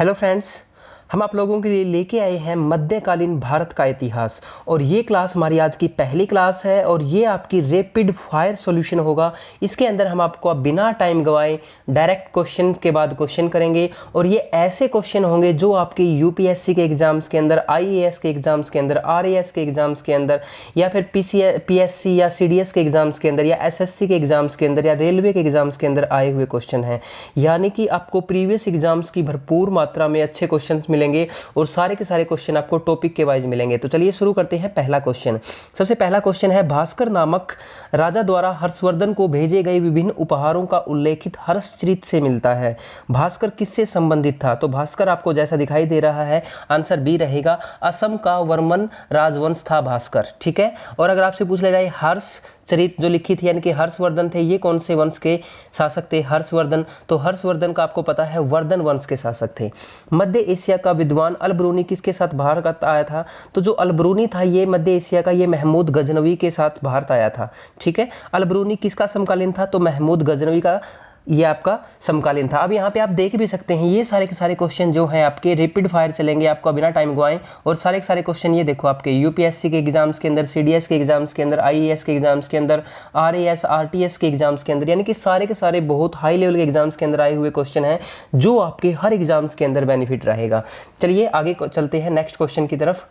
Hello friends, हम आप लोगों के लिए लेके आए हैं मध्यकालीन भारत का इतिहास। और ये क्लास हमारी आज की पहली क्लास है और ये आपकी रैपिड फायर सॉल्यूशन होगा। इसके अंदर हम आपको बिना टाइम गवाए डायरेक्ट क्वेश्चन के बाद क्वेश्चन करेंगे और ये ऐसे क्वेश्चन होंगे जो आपके यूपीएससी के एग्जाम्स के अंदर, आईएएस के एग्जाम्स के अंदर, आरएएस के एग्जाम्स के अंदर, या फिर पीएससी या सीडीएस के एग्जाम्स के अंदर, या एसएससी के एग्जाम्स के अंदर, या रेलवे के एग्जाम्स के अंदर आए हुए क्वेश्चन हैं। यानी कि आपको प्रीवियस एग्जाम्स की भरपूर मात्रा में अच्छे क्वेश्चन मिलेंगे और सारे के सारे क्वेश्चन आपको टॉपिक के वाइज मिलेंगे। तो चलिए शुरू करते हैं। पहला क्वेश्चन, सबसे पहला क्वेश्चन है, भास्कर नामक राजा द्वारा हर्षवर्धन को भेजे गए विभिन्न उपहारों का उल्लेखित हर्षचरित से मिलता है। भास्कर किससे संबंधित था? तो भास्कर आपको जैसा दिखाई दे रहा है, आंसर बी रहेगा। असम का वर्मन राजवंश था भास्कर। ठीक है। और अगर आपसे पूछ लिया जाए हर्ष चरित जो लिखी थी, यानी कि हर्षवर्धन थे, ये कौन से वंश के शासक थे? हर्षवर्धन। तो हर्षवर्धन का आपको पता है वर्धन वंश के शासक थे। मध्य एशिया का विद्वान अलबरूनी किसके साथ भारत आया था? तो जो अलबरूनी था ये मध्य एशिया का, ये महमूद गजनवी के साथ भारत आया था। ठीक है। अलबरूनी किसका समकालीन था? तो महमूद गजनवी का ये आपका समकालीन था। अब यहाँ पे आप देख भी सकते हैं ये सारे के सारे क्वेश्चन जो हैं आपके रैपिड फायर चलेंगे, आपको बिना टाइम गवाएं। और सारे के सारे क्वेश्चन ये देखो आपके यूपीएससी के एग्जाम्स के अंदर, सीडीएस के एग्जाम्स के अंदर, आईएएस के एग्जाम्स के अंदर, आरएएस आरटीएस के एग्जाम्स के अंदर, यानी कि सारे के सारे बहुत हाई लेवल के एग्जाम्स के अंदर आए हुए क्वेश्चन हैं जो आपके हर एग्जाम्स के अंदर बेनिफिट रहेगा। चलिए आगे चलते हैं नेक्स्ट क्वेश्चन की तरफ।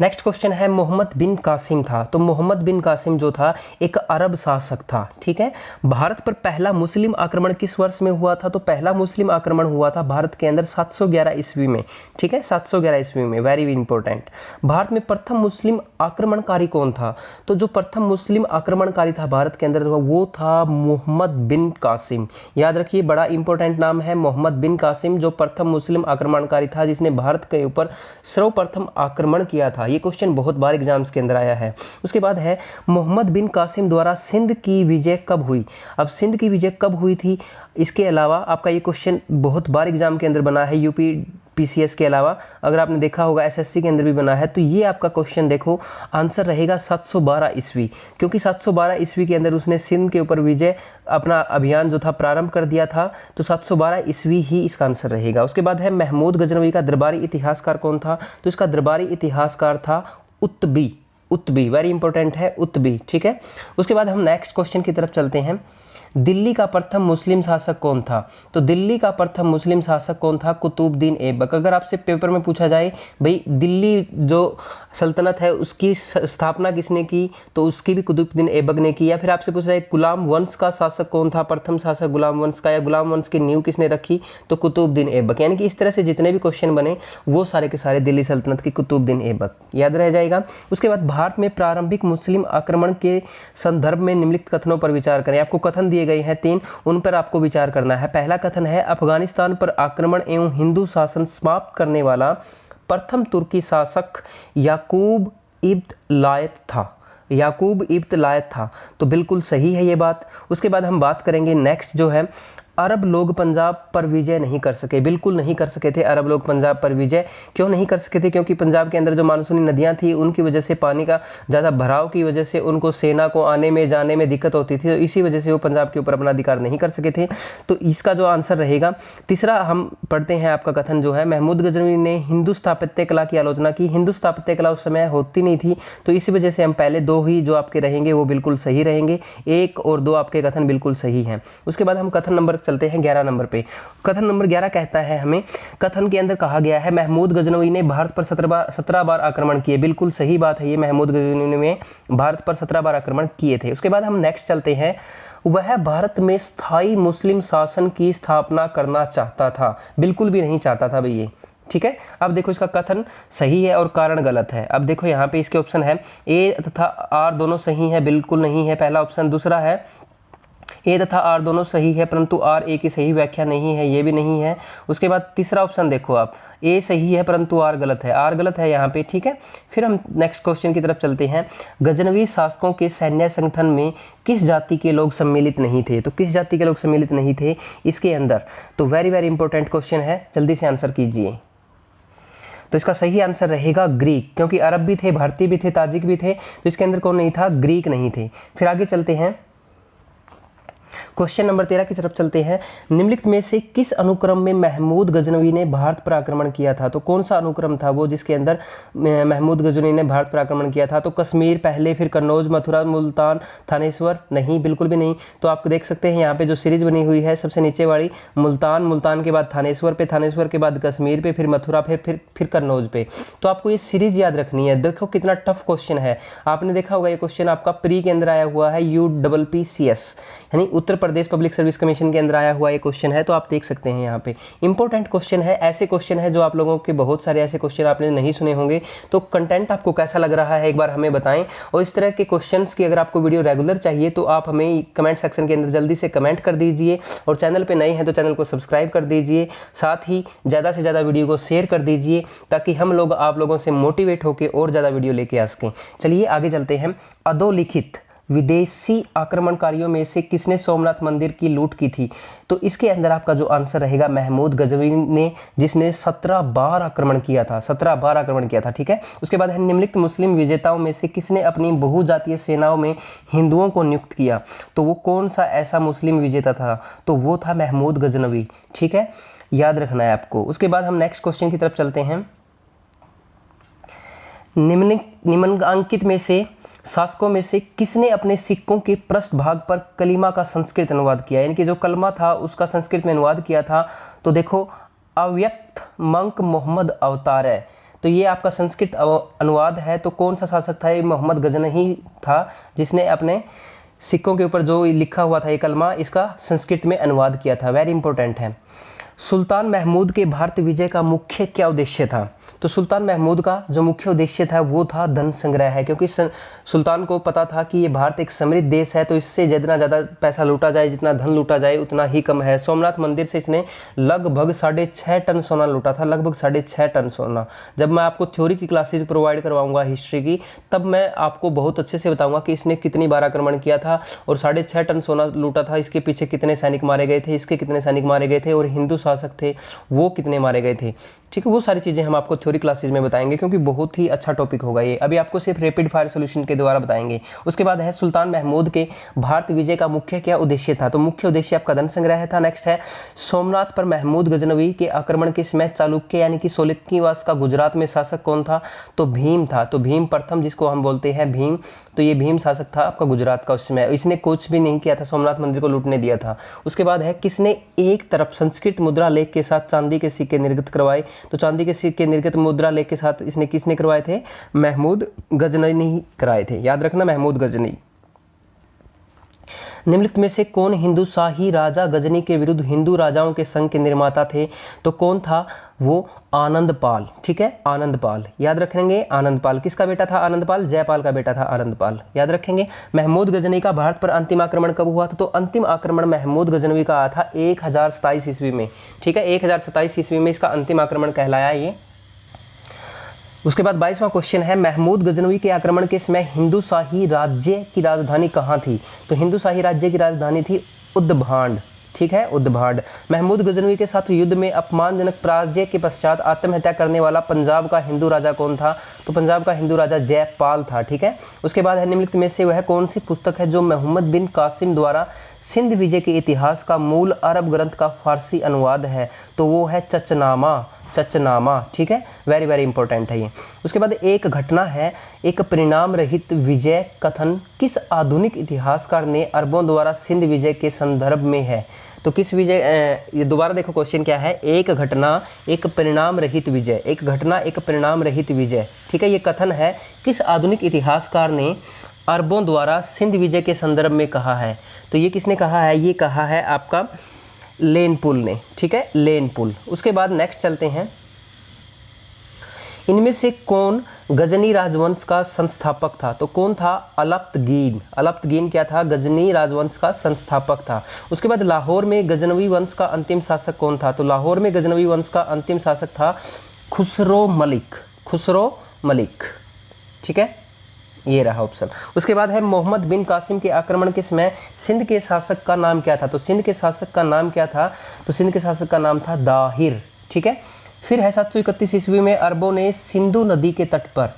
नेक्स्ट क्वेश्चन है, मोहम्मद बिन कासिम था। तो मोहम्मद बिन कासिम जो था एक अरब शासक था। ठीक है। भारत पर पहला मुस्लिम आक्रमण किस वर्ष में हुआ था? तो पहला मुस्लिम आक्रमण हुआ था भारत के अंदर 711 ईस्वी में। ठीक है, 711 ईस्वी में, वेरी इंपॉर्टेंट। भारत में प्रथम मुस्लिम आक्रमणकारी कौन था? तो जो प्रथम मुस्लिम आक्रमणकारी था भारत के अंदर वो था मोहम्मद बिन कासिम। याद रखिए, बड़ा इंपॉर्टेंट नाम है मोहम्मद बिन कासिम, जो प्रथम मुस्लिम आक्रमणकारी था जिसने भारत के ऊपर सर्वप्रथम आक्रमण किया था। ये क्वेश्चन बहुत बार एग्जाम्स के अंदर आया है। उसके बाद है, मोहम्मद बिन कासिम द्वारा सिंध की विजय कब हुई? अब सिंध की विजय कब हुई थी? इसके अलावा आपका ये क्वेश्चन बहुत बार एग्जाम के अंदर बना है, यूपी पीसीएस के अलावा अगर आपने देखा होगा एसएससी के अंदर भी बना है। तो ये आपका क्वेश्चन देखो, आंसर रहेगा 712 ईस्वी, क्योंकि 712 ईस्वी के अंदर उसने सिंध के ऊपर विजय अपना अभियान जो था प्रारंभ कर दिया था। तो 712 ईस्वी ही इसका आंसर रहेगा। उसके बाद है, महमूद गजनवी का दरबारी इतिहासकार कौन था? तो इसका दरबारी इतिहासकार था उत्बी। उत्बी वेरी इंपॉर्टेंट है, उत्बी। ठीक है। उसके बाद हम नेक्स्ट क्वेश्चन की तरफ चलते हैं। दिल्ली का प्रथम मुस्लिम शासक कौन था? तो दिल्ली का प्रथम मुस्लिम शासक कौन था? कुतुबुद्दीन ऐबक। अगर आपसे पेपर में पूछा जाए भाई दिल्ली जो सल्तनत है उसकी स्थापना किसने की? तो उसकी भी कुतुबुद्दीन ऐबक ने की। या फिर आपसे पूछा जाए गुलाम वंश का शासक कौन था? प्रथम शासक गुलाम वंश का, या गुलाम वंश की नींव किसने रखी? तो कुतुबुद्दीन ऐबक। यानी कि इस तरह से जितने भी क्वेश्चन बने वो सारे के सारे दिल्ली सल्तनत की कुतुबुद्दीन ऐबक, याद रह जाएगा। उसके बाद भारत में प्रारंभिक मुस्लिम आक्रमण के संदर्भ में निम्नलिखित कथनों पर विचार करें। आपको कथन दिए गए हैं 3, उन पर आपको विचार करना है। पहला कथन है, अफगानिस्तान पर आक्रमण एवं हिंदू शासन समाप्त करने वाला प्रथम तुर्की शासक याकूब इब्न लायत था। याकूब इब्न लायत था। तो बिल्कुल सही है ये बात। उसके बाद हम बात करेंगे नेक्स्ट जो है, अरब लोग पंजाब पर विजय नहीं कर सके। बिल्कुल नहीं कर सके थे अरब लोग पंजाब पर विजय। क्यों नहीं कर सके थे? क्योंकि पंजाब के अंदर जो मानसूनी नदियां थी उनकी वजह से, पानी का ज़्यादा भराव की वजह से उनको सेना को आने में जाने में दिक्कत होती थी। तो इसी वजह से वो पंजाब के ऊपर अपना अधिकार नहीं कर सके थे। तो इसका जो आंसर रहेगा, तीसरा हम पढ़ते हैं आपका कथन जो है, महमूद गजनवी ने हिंदू स्थापत्य कला की आलोचना की। हिंदू स्थापत्य कला उस समय होती नहीं थी, तो इसी वजह से हम पहले 2 ही जो आपके रहेंगे वो बिल्कुल सही रहेंगे। 1 और 2 आपके कथन बिल्कुल सही हैं। उसके बाद हम कथन नंबर चलते हैं 11 नंबर पे। कथन नंबर 11 कहता है हमें, कथन के अंदर कहा गया है महमूद गजनवी ने भारत पर 17 बार आक्रमण किए। बिल्कुल सही बात है, ये महमूद गजनवी ने भारत पर 17 बार आक्रमण किए थे। उसके बाद हम नेक्स्ट चलते हैं, वह भारत में स्थायी मुस्लिम शासन की स्थापना करना चाहता था। बिल्कुल भी नहीं चाहता था भैया। ठीक है। अब देखो इसका कथन सही है और कारण गलत है। अब देखो यहाँ पे इसके ऑप्शन है, ए तथा आर दोनों सही है, बिल्कुल नहीं है पहला ऑप्शन। दूसरा है, ए तथा आर दोनों सही है परंतु आर ए की सही व्याख्या नहीं है, ये भी नहीं है। उसके बाद तीसरा ऑप्शन देखो आप, ए सही है परंतु आर गलत है, आर गलत है यहाँ पे। ठीक है। फिर हम नेक्स्ट क्वेश्चन की तरफ चलते हैं। गजनवी शासकों के सैन्य संगठन में किस जाति के लोग सम्मिलित नहीं थे? तो किस जाति के लोग सम्मिलित नहीं थे इसके अंदर? तो वेरी इंपॉर्टेंट क्वेश्चन है, जल्दी से आंसर कीजिए। तो इसका सही आंसर रहेगा ग्रीक, क्योंकि अरब भी थे, भारतीय भी थे, ताजिक भी थे। तो इसके अंदर कौन नहीं था? ग्रीक नहीं थे। फिर आगे चलते हैं, क्वेश्चन नंबर 13 की तरफ चलते हैं। निम्नलिखित में से किस अनुक्रम में महमूद गजनवी ने भारत पर आक्रमण किया था? तो कौन सा अनुक्रम था वो जिसके अंदर महमूद गजनवी ने भारत पर आक्रमण किया था? तो कश्मीर पहले, फिर कन्नौज, मथुरा, मुल्तान, थानेश्वर? नहीं, बिल्कुल भी नहीं। तो आप देख सकते हैं यहाँ पे जो सीरीज बनी हुई है सबसे नीचे वाली, मुल्तान, मुल्तान के बाद थानेश्वर पे, थानेश्वर के बाद कश्मीर पे, फिर मथुरा पे, फिर कन्नौज पे। तो आपको ये सीरीज याद रखनी है। देखो कितना टफ क्वेश्चन है। आपने देखा होगा ये क्वेश्चन आपका प्री के अंदर आया हुआ है, UPPCS यानी Uttar Pradesh public service commission के अंदर आया हुआ ये क्वेश्चन है। तो आप देख सकते हैं यहाँ पे इंपॉर्टेंट क्वेश्चन है। ऐसे क्वेश्चन है जो आप लोगों के बहुत सारे ऐसे क्वेश्चन आपने नहीं सुने होंगे। तो कंटेंट आपको कैसा लग रहा है एक बार हमें बताएं। और इस तरह के क्वेश्चंस की अगर आपको वीडियो रेगुलर चाहिए तो आप हमें कमेंट सेक्शन के अंदर जल्दी से कमेंट कर दीजिए। और चैनल पर नए हैं तो चैनल को सब्सक्राइब कर दीजिए। साथ ही ज़्यादा से ज़्यादा वीडियो को शेयर कर दीजिए ताकि हम लोग आप लोगों से मोटिवेट होकर और ज़्यादा वीडियो लेके आ सकें। चलिए आगे चलते हैं। अधोलिखित विदेशी आक्रमणकारियों में से किसने सोमनाथ मंदिर की लूट की थी? तो इसके अंदर आपका जो आंसर रहेगा महमूद गजनवी ने, जिसने 17 बार आक्रमण किया था। 17 बार आक्रमण किया था, ठीक है। उसके बाद है निम्नलिखित मुस्लिम विजेताओं में से किसने अपनी बहुजातीय सेनाओं में हिंदुओं को नियुक्त किया? तो वो कौन सा ऐसा मुस्लिम विजेता था? तो वो था महमूद गजनवी, ठीक है, याद रखना है आपको। उसके बाद हम नेक्स्ट क्वेश्चन की तरफ चलते हैं। निम्नांकित में से शासकों में से किसने अपने सिक्कों के पृष्ठ भाग पर कलीमा का संस्कृत अनुवाद किया? यानी कि जो कलमा था उसका संस्कृत में अनुवाद किया था। तो देखो, अव्यक्त मंक मोहम्मद अवतार है। तो ये आपका संस्कृत अनुवाद है। तो कौन सा शासक था? ये मोहम्मद गजनवी था जिसने अपने सिक्कों के ऊपर जो लिखा हुआ था ये कलमा, इसका संस्कृत में अनुवाद किया था। वेरी इंपॉर्टेंट है। सुल्तान महमूद के भारत विजय का मुख्य क्या उद्देश्य था? तो सुल्तान महमूद का जो मुख्य उद्देश्य था वो था धन संग्रह है, क्योंकि सुल्तान को पता था कि ये भारत एक समृद्ध देश है, तो इससे जितना ज़्यादा पैसा लूटा जाए, जितना धन लूटा जाए उतना ही कम है। सोमनाथ मंदिर से इसने लगभग 6.5 टन सोना लूटा था, लगभग 6.5 टन सोना। जब मैं आपको थ्योरी की क्लासेज प्रोवाइड करवाऊंगा हिस्ट्री की, तब मैं आपको बहुत अच्छे से बताऊंगा कि इसने कितनी बार आक्रमण किया था और 6.5 टन सोना लूटा था। इसके पीछे कितने सैनिक मारे गए थे, इसके कितने सैनिक मारे गए थे, और हिंदू शासक थे वो कितने मारे गए थे, ठीक है। वो सारी चीज़ें हम आपको थ्योरी क्लासेज में बताएंगे, क्योंकि बहुत ही अच्छा टॉपिक होगा ये। अभी आपको सिर्फ रैपिड फायर सॉल्यूशन के द्वारा बताएंगे। उसके बाद है सुल्तान महमूद के भारत विजय का मुख्य क्या उद्देश्य था? तो मुख्य उद्देश्य आपका धन संग्रह था। नेक्स्ट है सोमनाथ पर महमूद गजनवी के आक्रमण के समय चालुक्य यानी कि सोलंकीवास का गुजरात में शासक कौन था? तो भीम था। तो भीम प्रथम, जिसको हम बोलते हैं भीम, तो ये भीम शासक था आपका गुजरात का उस समय। इसने कुछ भी नहीं किया था, सोमनाथ मंदिर को लूटने दिया था। उसके बाद है किसने एक तरफ संस्कृत मुद्रा लेख के साथ चांदी के सिक्के निर्गत करवाए? तो चांदी के सिक्के निर्गत मुद्रा लेख के साथ इसने किसने करवाए थे? महमूद गजनवी ने कराए थे, याद रखना, महमूद गजनवी। निम्नलिखित में से कौन हिंदू शाही राजा गजनी के विरुद्ध हिंदू राजाओं के संघ के निर्माता थे? तो कौन था वो? आनंदपाल, ठीक है, आनंदपाल, याद रखेंगे। आनंदपाल किसका बेटा था? आनंदपाल जयपाल का बेटा था आनंदपाल, याद रखेंगे। महमूद गजनी का भारत पर अंतिम आक्रमण कब हुआ था? तो अंतिम आक्रमण महमूद गजनवी का आया था 1027 ईस्वी में, ठीक है, 1027 ईस्वी में इसका अंतिम आक्रमण कहलाया ये। उसके बाद 22वां क्वेश्चन है महमूद गजनवी के आक्रमण के समय हिंदू शाही राज्य की राजधानी कहाँ थी? तो हिंदू शाही राज्य की राजधानी थी उद्भांड, ठीक है, उद्भांड। महमूद गजनवी के साथ युद्ध में अपमानजनक पराजय के पश्चात आत्महत्या करने वाला पंजाब का हिंदू राजा कौन था? तो पंजाब का हिंदू राजा जयपाल था, ठीक है। उसके बाद है निम्नलिखित में से वह कौन सी पुस्तक है जो मोहम्मद बिन कासिम द्वारा सिंध विजय के इतिहास का मूल अरब ग्रंथ का फारसी अनुवाद है? तो वो है चचनामा, चचनामा, ठीक है, वेरी वेरी इंपॉर्टेंट है ये। उसके बाद एक घटना है, एक परिणाम रहित विजय कथन किस आधुनिक इतिहासकार ने अरबों द्वारा सिंध विजय के संदर्भ में है? तो किस विजय, ये दोबारा देखो क्वेश्चन क्या है, एक घटना एक परिणाम रहित विजय, एक घटना एक परिणाम रहित विजय, ठीक है, ये कथन है किस आधुनिक इतिहासकार ने अरबों द्वारा सिंध विजय के संदर्भ में कहा है? तो ये किसने कहा है? ये कहा है आपका लेनपुल ने, ठीक है, लेनपुल। उसके बाद नेक्स्ट चलते हैं, इनमें से कौन गजनी राजवंश का संस्थापक था? तो कौन था? अलप्तगीन। अलप्तगीन क्या था? गजनी राजवंश का संस्थापक था। उसके बाद लाहौर में गजनवी वंश का अंतिम शासक कौन था? तो लाहौर में गजनवी वंश का अंतिम शासक था खुसरो मलिक, खुसरो मलिक, ठीक है, ये रहा ऑप्शन। उसके बाद है मोहम्मद बिन कासिम के आक्रमण के समय सिंध के शासक का नाम क्या था? तो सिंध के शासक का नाम क्या था? तो सिंध के शासक का नाम था दाहिर, ठीक है। फिर है 731 ईस्वी में अरबों ने सिंधु नदी के तट पर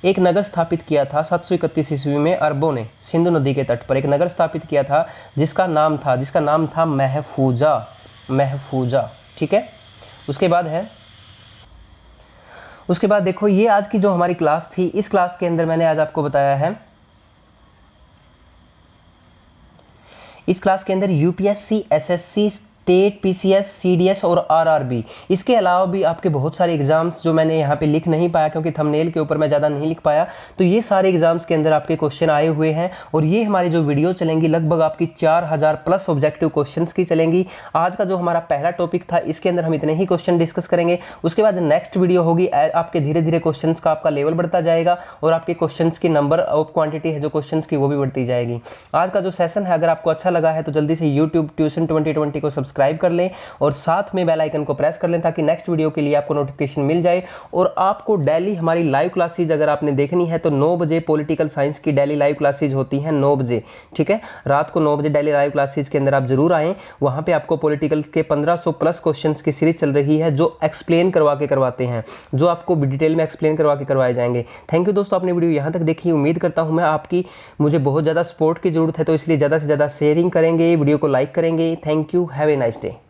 एक नगर स्थापित किया था 731 ईस्वी में अरबों ने सिंधु नदी के तट पर एक नगर स्थापित किया था जिसका नाम था महफूजा। ठीक है। उसके बाद देखो, ये आज की जो हमारी क्लास थी, इस क्लास के अंदर मैंने आज आपको बताया है, इस क्लास के अंदर UPSC, SSC, state, PCS, CDS और आरआरबी, इसके अलावा भी आपके बहुत सारे एग्जाम्स जो मैंने यहाँ पे लिख नहीं पाया क्योंकि थंबनेल के ऊपर मैं ज़्यादा नहीं लिख पाया, तो ये सारे एग्जाम्स के अंदर आपके क्वेश्चन आए हुए हैं और ये हमारी जो वीडियो चलेंगी लगभग आपकी 4000 प्लस ऑब्जेक्टिव क्वेश्चंस की चलेंगी। आज का जो हमारा पहला टॉपिक था इसके अंदर हम इतने ही क्वेश्चन डिस्कस करेंगे। उसके बाद नेक्स्ट वीडियो होगी, आपके धीरे धीरे क्वेश्चन का आपका लेवल बढ़ता जाएगा और आपके क्वेश्चन की नंबर ऑफ क्वान्टिटी है जो क्वेश्चन की वो भी बढ़ती जाएगी। आज का जो सेशन है अगर आपको अच्छा लगा है तो जल्दी से यूट्यूब ट्यूशन 2020 को सब्सक्राइब कर लें और साथ में बेल आइकन को प्रेस कर लें ताकि नेक्स्ट वीडियो के लिए आपको नोटिफिकेशन मिल जाए। और आपको डेली हमारी लाइव क्लासेज अगर आपने देखनी है तो 9 बजे पॉलिटिकल साइंस की डेली लाइव क्लासेज होती हैं 9 बजे। ठीक है, रात को 9 बजे डेली लाइव क्लासेज के अंदर आप जरूर आएँ। वहाँ पे आपको पॉलिटिकल के 1500 प्लस क्वेश्चन की सीरीज चल रही है जो एक्सप्लेन करवा के करवाते हैं, जो आपको डिटेल में एक्सप्लेन करवा के करवाए जाएंगे। थैंक यू दोस्तों, आपने वीडियो यहाँ तक देखी। उम्मीद करता हूँ मैं आपकी, मुझे बहुत ज़्यादा सपोर्ट की जरूरत है तो इसलिए ज़्यादा से ज़्यादा शेयरिंग करेंगे, वीडियो को लाइक करेंगे। Thank you, have a nice day.